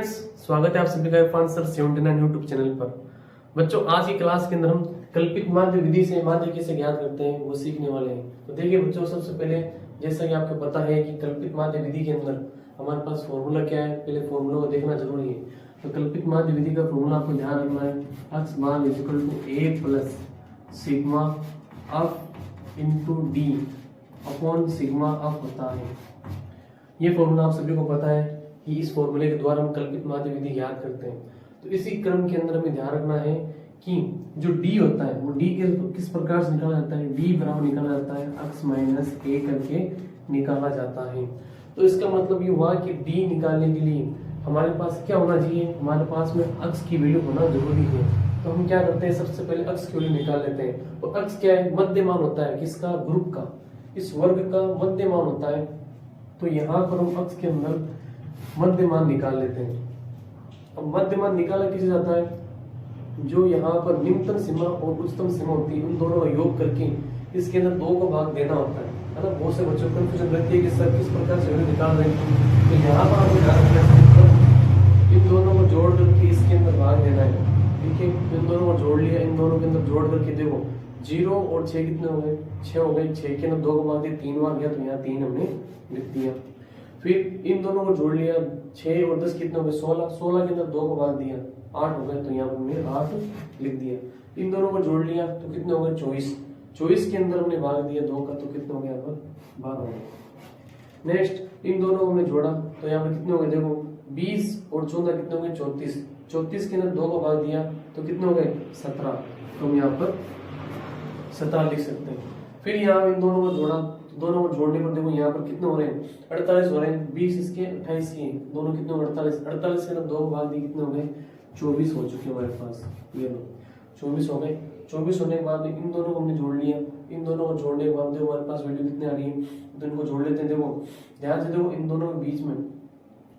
Friends, स्वागत है आप सभी का इरफान सर 79 यूट्यूब चैनल पर। बच्चों, आज की क्लास के अंदर हम कल्पित माध्य विधि से माध्य कैसे ज्ञात करते हैं वो सीखने वाले हैं। तो देखिए बच्चों, सबसे पहले जैसा कि आपको पता है कि कल्पित माध्य विधि के अंदर हमारे पास फॉर्मूला क्या है, पहले फॉर्मूला को देखना जरूरी है। तो कल्पित माध्य विधि का फॉर्मूला आपको ध्यान रखना है, x मान equal to a plus sigma f into d upon sigma f होता है। ये फॉर्मूला आप सभी को पता है कि इस फॉर्मूले के द्वारा हम कल्पित माध्य विधि ज्ञात करते हैं। तो इसी क्रम के अंदर हमें ध्यान रखना है कि जो d होता है वो d के किस प्रकार से निकाला जाता है। d बराबर निकाला जाता है x माइनस a करके निकाला जाता है। तो इसका मतलब ये हुआ कि d निकालने के लिए हमारे पास क्या होना चाहिए, हमारे पास में x की वैल्यू होना जरूरी है। तो हम क्या करते हैं, सबसे पहले x की वैल्यू निकाल लेते हैं। तो x क्या है, मध्यमान होता है किसका, ग्रुप का, इस वर्ग का मध्यमान होता है। तो यहाँ पर हम x के अंदर मध्यमान निकाल लेते हैं। अब मध्यमान निकाला किसे जाता है, जो यहाँ पर निम्नतम सीमा और उच्चतम सीमा होती है उन दोनों का योग करके इसके अंदर दो को भाग देना होता है ना। बहुत से बच्चों को कंफ्यूजन रहती है कि सर किस प्रकार से निकाल रहे हैं। तो यहाँ पर हमें ध्यान रखना है इन दोनों को जोड़ करके इसके अंदर भाग देना है। ठीक है, इन दोनों को जोड़ लिया, इन दोनों के अंदर जोड़ करके देखो 0 और 6 कितने हो गए, 6 हो गए। 6 के अंदर 2 को भाग दिया, 3 बार गया, तो यहाँ 3 हमने लिख दिया। फिर इन दोनों को जोड़ लिया, 6 और 10 कितने हो गए, 16। 16 के अंदर 2 को भाग दिया, 8 हो गए, तो यहाँ पर हमने 8 लिख दिया। इन दोनों को जोड़ लिया तो कितने हो गए, 24। 24 के अंदर हमने भाग दिया 2 का, तो कितने हो गए, यहाँ पर 12 हो गए। नेक्स्ट इन दोनों को हमने जोड़ा तो यहाँ पर कितने हो गए, देखो 20 और 14 कितने हो गए, 34। 34 के अंदर 2 को भाग दिया तो कितने हो गए, 17। तो हम यहाँ पर 17 लिख सकते हैं। फिर यहाँ इन दोनों को जोड़ा, दोनों को जोड़ने पर देखो यहाँ पर कितने हो रहे हैं, 48 हो रहे हैं। 20 इसके 28 के दोनों कितने हो, 48। 48 के अंदर 2 भाग दिए, कितने हो गए, 24 हो चुके हमारे पास। ये लो 24 हो गए। 24 होने के बाद इन दोनों को हमने जोड़ लिया। इन दोनों को जोड़ने के बाद देखो हमारे पास वैल्यू कितने आ रही है, तो इनको जोड़ लेते हैं। देखो ध्यान से देखो, इन दोनों के बीच में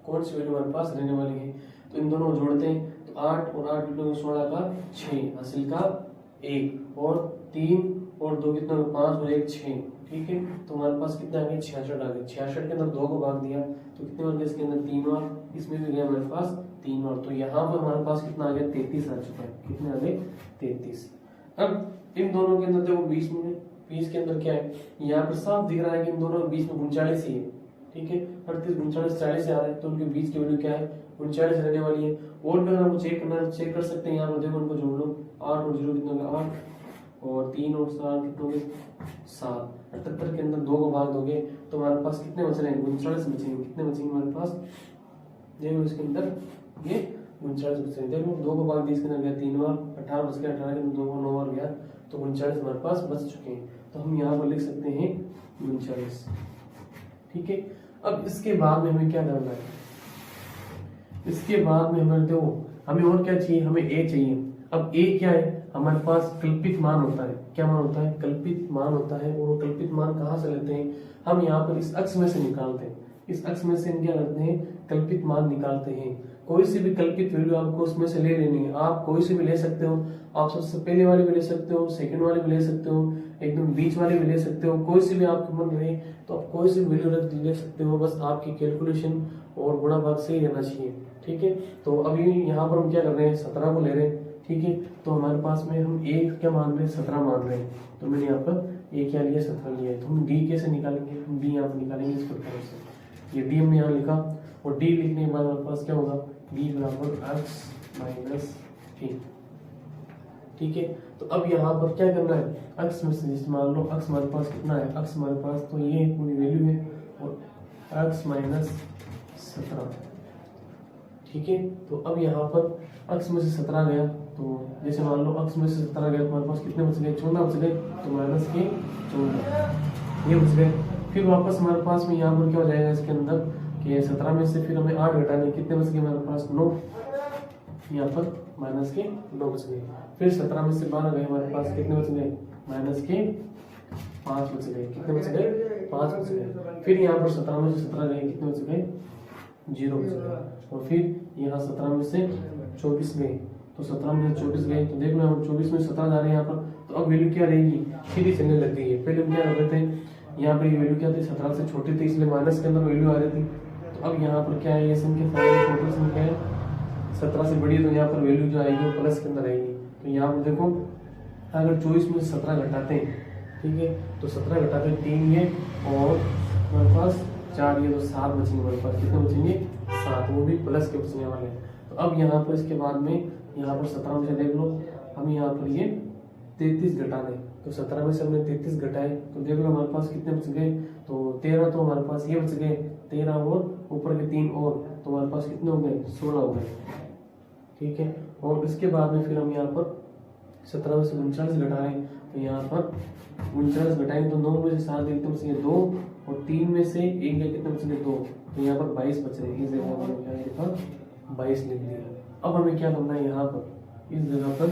कौन सी वैल्यू हमारे पास रहने वाली है। तो इन दोनों को जोड़ते हैं तो 8 और 8 कितने, 16 का 6 हासिल का 1 और 3 और 2 कितना, 5 और 1 6। ठीक है, तो हमारे पास कितना आ गया, 66 आ गया। 66 के अंदर 2 को भाग दिया तो कितने बार गए, इसके अंदर 3 बार, इसमें भी गया हमारे पास 3 बार। तो यहाँ पर हमारे पास कितना आ गया, 33 आ चुका है। कितने आ गए, 33। अब इन दोनों के अंदर देखो 20 के अंदर क्या है, यहाँ पर साफ दिख रहा है कि इन दोनों के बीच में 39 ही है। ठीक है, 38 39 40 से आ रहा है, तो उनके बीच की वैल्यू क्या है, 39 रहने वाली है। और भी अगर हमको चेक करना है, चेक कर सकते हैं। यहाँ पर देखो उनको जोड़ लो, 8 और 0 कितना होगा, 8 और 3 और 7 कितने हो गए, 7। 78 के अंदर 2 को भाग दोगे तो हमारे पास कितने बच रहे हैं, 39 बचेंगे। कितने बचेंगे हमारे पास, देखो इसके अंदर ये 39 बच रहे हैं। देखो 2 को भाग दिया, इसके अंदर गया 3 बार, 18 बच गया। 18 के अंदर 2 को 9 बार गया, तो 39 हमारे पास बच चुके हैं। तो हम यहाँ पर लिख सकते हैं 39। ठीक है, अब इसके बाद में हमें क्या करना है, इसके बाद में हमें देखो हमें और क्या चाहिए, हमें a चाहिए। अब a क्या है, हमारे पास कल्पित मान होता है। क्या मान होता है, कल्पित मान होता है। और वो कल्पित मान कहाँ से लेते हैं, हम यहाँ पर इस अक्ष में से निकालते हैं। इस अक्ष में से हम क्या करते हैं, कल्पित मान निकालते हैं। कोई सी भी कल्पित वैल्यू आपको उसमें से ले लेनी है। आप कोई सी भी ले सकते हो, आप सबसे पहले वाली भी ले सकते हो, सेकंड वाली भी ले सकते हो, एकदम बीच वाली भी ले सकते हो। कोई सी भी आपको मन रहे तो आप कोई सी वैल्यू ले सकते हो, बस आपकी कैलकुलेशन और गुणा भाग सही रहना चाहिए। ठीक है, तो अभी यहाँ पर हम क्या कर रहे हैं, 17 को ले रहे हैं। ठीक है, तो हमारे पास में हम a क्या मान रहे हैं, 17 मान रहे हैं। तो मैंने यहाँ पर a क्या लिया, 17 लिया है। तो हम d कैसे निकालेंगे, हम d यहाँ पर निकालेंगे इस प्रकार से। ये d हमने यहाँ लिखा और d लिखने के बाद हमारे पास क्या होगा, d बराबर x माइनस a। ठीक है, तो अब यहाँ पर क्या करना है, x में से जैसे मान लो x हमारे पास कितना है, x हमारे पास तो ये पूरी वैल्यू है और x माइनस 17। ठीक है, तो अब यहाँ पर x में से 17 गया, तो जैसे मान लो x में से 17 गया तो हमारे पास कितने बच गए, 14 बच गए। तो माइनस के 14 ये बच गए। फिर वापस हमारे पास में यहाँ पर क्या हो जाएगा, इसके अंदर कि 17 में से फिर हमें 8 घटाने, कितने बच गए हमारे पास, 9। यहाँ पर माइनस के 9 बच गए। फिर 17 में से 12 गए, हमारे पास कितने बच गए, माइनस के 5 बच गए। कितने बच गए, 5 बच गए। फिर यहाँ पर 17 में से 17 गए, कितने बच गए, 0 बच गए। और फिर यहाँ 17 में से 24 गए, तो 17 में से 24 गए। तो देख लो 24 में 17 जा रहे हैं यहाँ पर। तो अब वैल्यू क्या रहेगी, सीधी चलने लग गई है। पहले हम क्या कर रहे थे, यहाँ पर ये वैल्यू क्या थी, 17 से छोटी थी, इसलिए माइनस के अंदर वैल्यू आ रही थी। तो अब यहाँ पर क्या है, ये संख्या टोटल संख्या है 17 से बड़ी है तो यहाँ पर वैल्यू जो आएगी वो प्लस के अंदर आएगी। तो यहाँ पर देखो अगर 24 में 17 घटाते हैं, ठीक है, तो 17 घटाते 3 ये और हमारे पास 4 ये, तो 7 बचेंगे हमारे पास। कितने बचेंगे? 7, वो भी प्लस के बचने वाले हैं। तो अब यहाँ पर इसके बाद में यहाँ पर 17 में से देख लो, हम यहाँ पर ये 33 घटा दें, तो 17 में से हमने 33 घटाए तो देख लो हमारे पास कितने बच गए, तो 13, तो हमारे पास ये बच गए 13 और ऊपर के 3 और, तो हमारे पास कितने हो गए? 16 हो गए, ठीक है। और इसके बाद में फिर हम यहाँ पर 17 में से 39 घटा रहे हैं, तो यहाँ पर 39 घटाएंगे तो 9 में से 7 एकदम से 2 और 3 में से 1 गए, कितने बच गए? 2, तो यहाँ पर 22 बच रहे हैं। इस जगह पर क्या लिखा? 22 लिख दिया। अब हमें क्या करना है, यहाँ पर इस जगह पर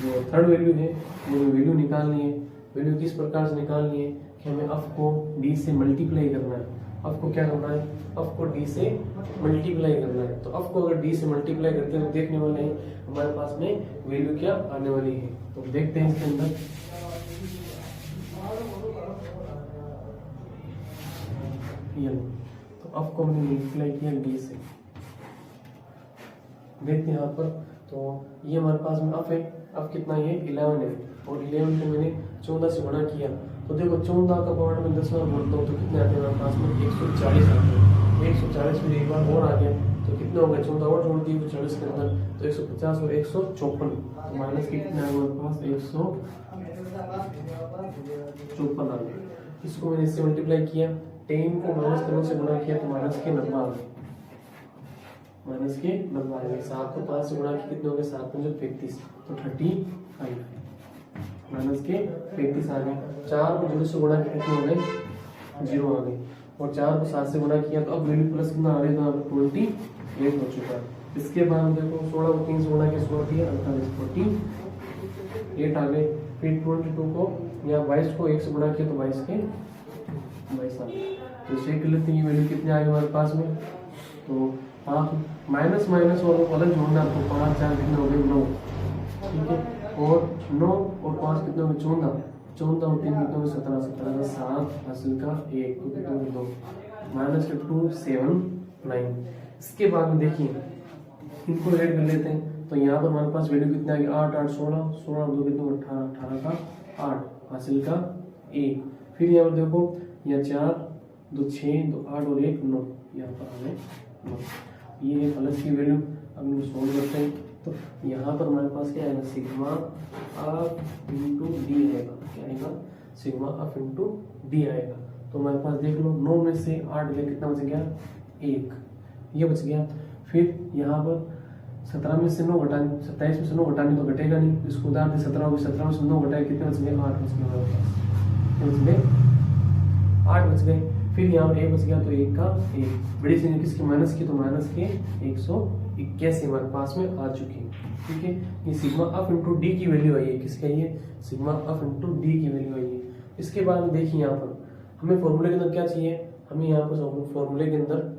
जो थर्ड वैल्यू है वो वैल्यू निकालनी है। वैल्यू किस प्रकार से निकालनी है कि हमें f को d से मल्टीप्लाई करना है। f को क्या करना है? f को d से मल्टीप्लाई करना है। तो f को अगर d से मल्टीप्लाई करते हैं तो देखने वाले हैं हमारे पास में वैल्यू क्या आने वाली है। तो देखते हैं इसके अंदर। ये तो f को हमने मल्टीप्लाई किया d से, देखते हैं यहाँ पर। तो ये हमारे पास में f है, f कितना है? 11 है, और 11 को मैंने 14 से गुणा किया, तो देखो 14 का पावर में 10 बार बोलता हूँ तो कितने आते हैं हमारे पास में? 140 आते हैं। 140 फिर एक बार और आ गया तो कितने हो गए? 14 और जोड़ दिए 140 के अंदर, तो 150 और 154, तो माइनस के कितने आए हमारे पास? 154 आ गए। इसको मैंने इससे मल्टीप्लाई किया, 10 को माइनस करने से गुणा किया तो माइनस के 90 आ गए, माइनस के 90 आ गए। 7 को 5 से गुणा किया कितने हो गए? 7 5 35, तो 35, माइनस के 35 आ गए। 4 को 0 से गुणा किया कितने हो गए? 0 आ गए, और 4 को 7 से गुणा किया तो अब वैल्यू प्लस कितना आ गया? तो 28 हो चुका है। इसके बाद देखो 16 को 3 से गुणा किया 16 दिया 48, 48 आ गए। फिर 22 को या 22 को 1 से गुणा किया तो 22 के 22 आ गए। तो चेक कर लेते हैं ये वैल्यू कितने आ गए हमारे पास में। तो आप माइनस माइनस और अलग जोड़ना, तो 5 4 कितने हो गए? 9, ठीक है, और 9 और 5 कितने हो गए? 14, 14 और 3 कितने हो गए? 17, 17 का 7 हासिल का 1, तो कितने हो गए? 2, माइनस के 2 7 9। इसके बाद में देखिए इनको ऐड कर लेते हैं, तो यहाँ पर हमारे पास वैल्यू कितने आ गई? 8 8 16, 16 और 2 कितने? 18, 18 का 8 हासिल का 1। फिर यहाँ पर देखो यहाँ 4 2 6 2 8 और 1 9, यहाँ पर हमें 9। ये है प्लस की वैल्यू। अब इनको सोल्व करते हैं, तो यहाँ पर हमारे पास क्या आएगा? सिग्मा अफ इंटू डी आएगा। क्या आएगा? सिग्मा अफ इंटू डी आएगा। तो हमारे पास देख लो 9 में से 8 गए, कितना बच गया? 1, ये बच गया। फिर यहाँ पर 17 में से 9 घटाने, 27 में से 9 घटाने तो घटेगा नहीं, इसको उदाहरण 17 में से 9 घटाए कितने बच गए? 8 बच गए हमारे पास, कितने बच गए? 8 बच गए। फिर यहाँ पर 1 बच गया, तो 1 का 1, बड़ी संख्या किसकी? माइनस की, तो माइनस के 181 हमारे पास में आ चुकी है, ठीक है। ये सिग्मा अफ इंटू डी की वैल्यू आई है, किसकी आई है? सिग्मा अफ इंटू डी की वैल्यू आई है। इसके बाद में देखिए यहाँ पर हमें फॉर्मूले के अंदर क्या चाहिए? हमें यहाँ पर फॉर्मूले के अंदर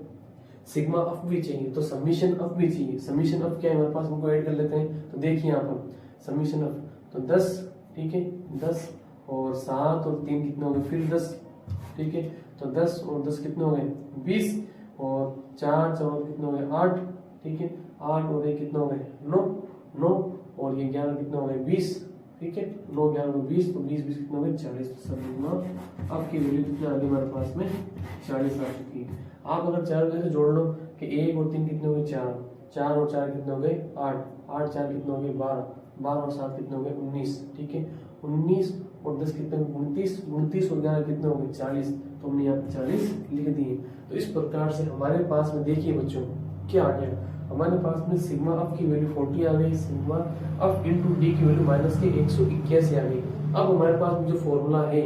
सिग्मा अफ भी चाहिए, तो समीशन अफ भी चाहिए। समीशन अफ क्या है हमारे पास? हमको ऐड कर लेते हैं। तो देखिए यहाँ पर समीशन अफ, तो 10, ठीक है, 10 और 7 और 3 कितने हो गए? फिर 10, ठीक है, तो 10 और 10 कितने हो गए? 20, और 4 4 कितने हो गए? 8, ठीक है, 8 और 1 कितने हो गए? 9, 9 और ये 11 कितने हो गए? 20, ठीक है, 9 11 20, तो 20 20 कितने हो गए? 40। समीकरण आपकी वैल्यू कितनी आ गई हमारे पास में? 40 आ चुकी है। आप अगर 4 वजह से जोड़ लो कि 1 और 3 कितने हो गए? 4, 4 और 4 कितने हो गए? 8, 8 4 कितने हो गए? 12, 12 और 7 कितने हो गए? 19, ठीक है, 19 और 10 कितने? 29, 29 और 11 कितने हो गए? 40, तो हमने यहाँ पे 40 लिख दिए। तो इस प्रकार से हमारे पास में देखिए बच्चों क्या आ गया, हमारे पास में सिग्मा अफ की वैल्यू 40 आ गई, सिग्मा अफ इंटू डी की वैल्यू माइनस के 181 आ गई। अब हमारे पास में जो फॉर्मूला है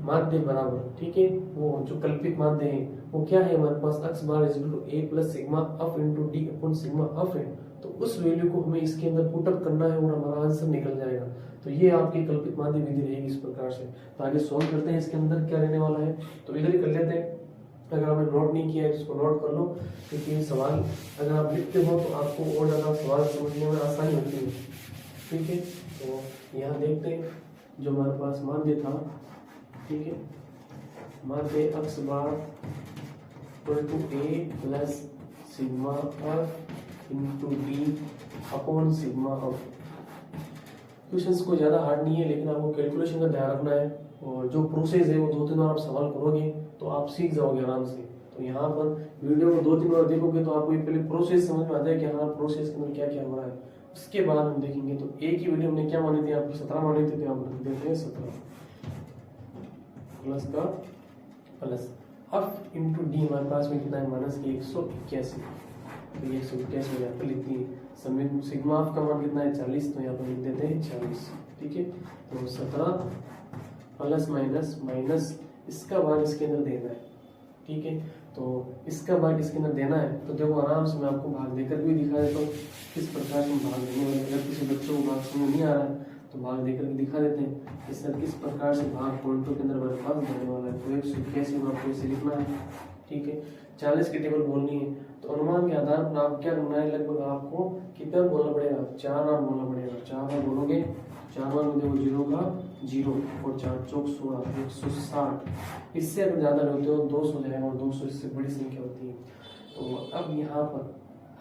माध्य बराबर, ठीक है, वो जो कल्पित माध्य है वो क्या है हमारे पास? x bar is equal to a plus sigma f into d upon sigma f है। तो उस वैल्यू को हमें इसके अंदर पुट अप करना है और हमारा आंसर निकल जाएगा। तो ये आपकी कल्पित माध्य विधि रहेगी इस प्रकार से। तो आगे सॉल्व करते हैं, इसके अंदर क्या रहने वाला है तो इधर ही कर लेते हैं। अगर आपने नोट नहीं किया है तो इसको नोट कर लो, क्योंकि ये सवाल अगर आप लिखते हो तो आपको और ज़्यादा सवाल समझने में आसानी होती है, ठीक है। तो यहाँ देखते हैं जो हमारे पास माध्य था, ठीक है, माध्य x bar equal to a plus sigma f into d upon sigma f. Questions को ज़्यादा हार्ड नहीं है, लेकिन आपको कैलकुलेशन का ध्यान रखना है, और जो प्रोसेस है वो 2-3 बार आप सवाल करोगे तो आप सीख जाओगे आराम से। तो यहाँ पर वीडियो को 2-3 बार देखोगे तो आपको ये पहले प्रोसेस समझ में आ जाए कि हाँ प्रोसेस के अंदर क्या क्या हो रहा है, उसके बाद हम देखेंगे। तो एक ही वीडियो हमने क्या मानी थी, आपको 17 मानी थी, तो यहाँ पर देते हैं 17 प्लस का प्लस अब इंटू डी हमारे पास में कितना है -181, तो ये 181 यहाँ पर लिखती है। समय सिग्मा ऑफ का मान कितना है 40, तो यहाँ पर लिख देते हैं 40। ठीक है, तो 17 प्लस माइनस माइनस इसका भाग इसके अंदर देना है। ठीक है, तो इसका भाग इसके अंदर देना है, तो देखो आराम से मैं आपको भाग देकर भी दिखा देता हूँ किस प्रकार से भाग देने वाले। अगर किसी बच्चों को भाग समझ नहीं आ रहा है तो भाग देकर भी दिखा देते हैं कि सर किस प्रकार से भाग पॉइंटों के अंदर हमारे पास देने वाला है। तो 181 में आपको इसे लिखना है। ठीक है, 40 की टेबल बोलनी है, तो अनुमान के आधार पर आप क्या करना है, लगभग आपको कितना बोलना पड़ेगा, 4 बार बोलना पड़ेगा। 4 बार बोलोगे, 4 बार में देखो 0 का 0 और 4 चौक 16 160। इससे अगर ज़्यादा होते हो 200 जाएगा, और 200 इससे बड़ी संख्या होती है। तो अब यहाँ पर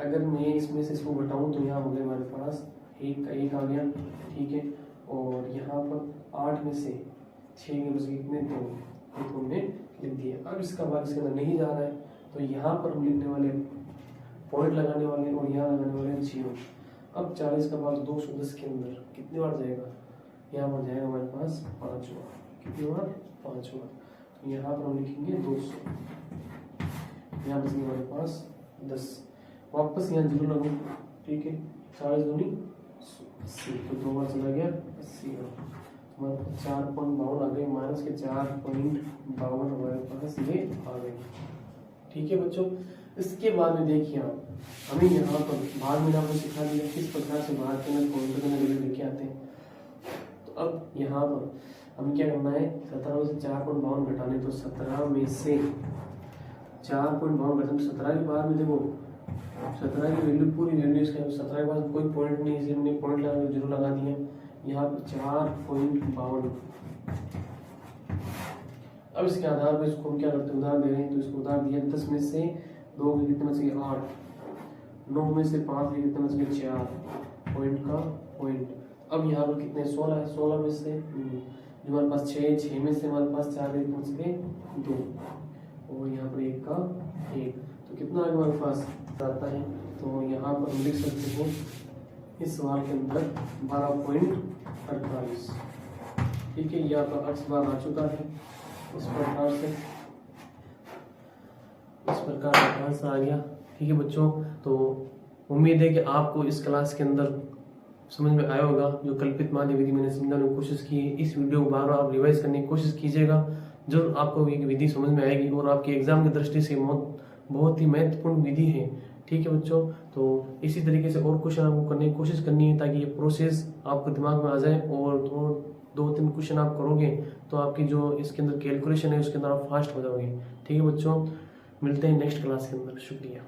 अगर मैं इसमें से इसको घटाऊँ तो यहाँ हो गया हमारे पास 1 का 1 आ गया। ठीक है, और यहाँ पर 8 में से 6 के बस कितने 2, तो हमने लिख दिया। अब इसका भाग इसके अंदर नहीं जा रहा है, तो यहाँ पर हम लिखने वाले पॉइंट लगाने वाले और यहाँ लगाने वाले 0। अब 40 का भाग 210 के अंदर कितने बार जाएगा, यहाँ पर जाएगा हमारे पास 5 बार। कितनी बार, 5 बार। तो यहाँ पर हम लिखेंगे 200, यहाँ बचेंगे हमारे पास 10। वापस यहाँ 0 लगो। ठीक है, 40 दूनी 80, तो 2 बार चला गया 80 हमारे पास 4.52 आ गए, माइनस के 4.52 हमारे पास ये आ गए। ठीक है बच्चों, इसके बाद में देखिए आप हमें यहाँ पर भाग में आपको सिखा दिया किस प्रकार से भाग के अंदर पॉइंट के अंदर लेके आते हैं। तो अब यहाँ पर हमें क्या करना है, 17 में से 4.52 घटाने, तो 17 में से 4.52 घटाने 17 के बाद में देखो 17 की वैल्यू पूरी वैल्यू इसका 17 के बाद कोई पॉइंट नहीं, इसे हमने पॉइंट लगा के 0 लगा दिया। यहाँ पर 4.52। अब इसके आधार पर इसको हम क्या करते हैं, उधार दे रहे हैं, तो इसको उधार दिया। 10 में से 2 के कितना बच गया 8, 9 में से 5 के कितना बच गया 4 पॉइंट का पॉइंट। अब यहाँ पर कितने 16 है, 16 में से जो हमारे पास 6 में से हमारे पास 4 के बच गए 2, और यहाँ पर 1 का 1, तो कितना आगे हमारे पास आता है। तो यहाँ पर हम लिख सकते हैं इस सवाल के अंदर 12.48। ठीक है, यहाँ पर अक्स बार आ चुका है। इस प्रकार का आंसर आ गया। ठीक है बच्चों, तो उम्मीद है कि आपको इस क्लास के अंदर समझ में आया होगा। जो कल्पित माध्य विधि मैंने समझाने की कोशिश की है, इस वीडियो को बार बार आप रिवाइज करने की कोशिश कीजिएगा, जरूर आपको ये विधि समझ में आएगी और आपके एग्जाम की दृष्टि से बहुत ही महत्वपूर्ण विधि है। ठीक है बच्चों, तो इसी तरीके से और क्वेश्चन आपको करने की कोशिश करनी है ताकि ये प्रोसेस आपको दिमाग में आ जाए, और 2-3 क्वेश्चन आप करोगे तो आपकी जो इसके अंदर कैलकुलेशन है उसके अंदर आप फास्ट हो जाओगे। ठीक है बच्चों, मिलते हैं नेक्स्ट क्लास के अंदर। शुक्रिया।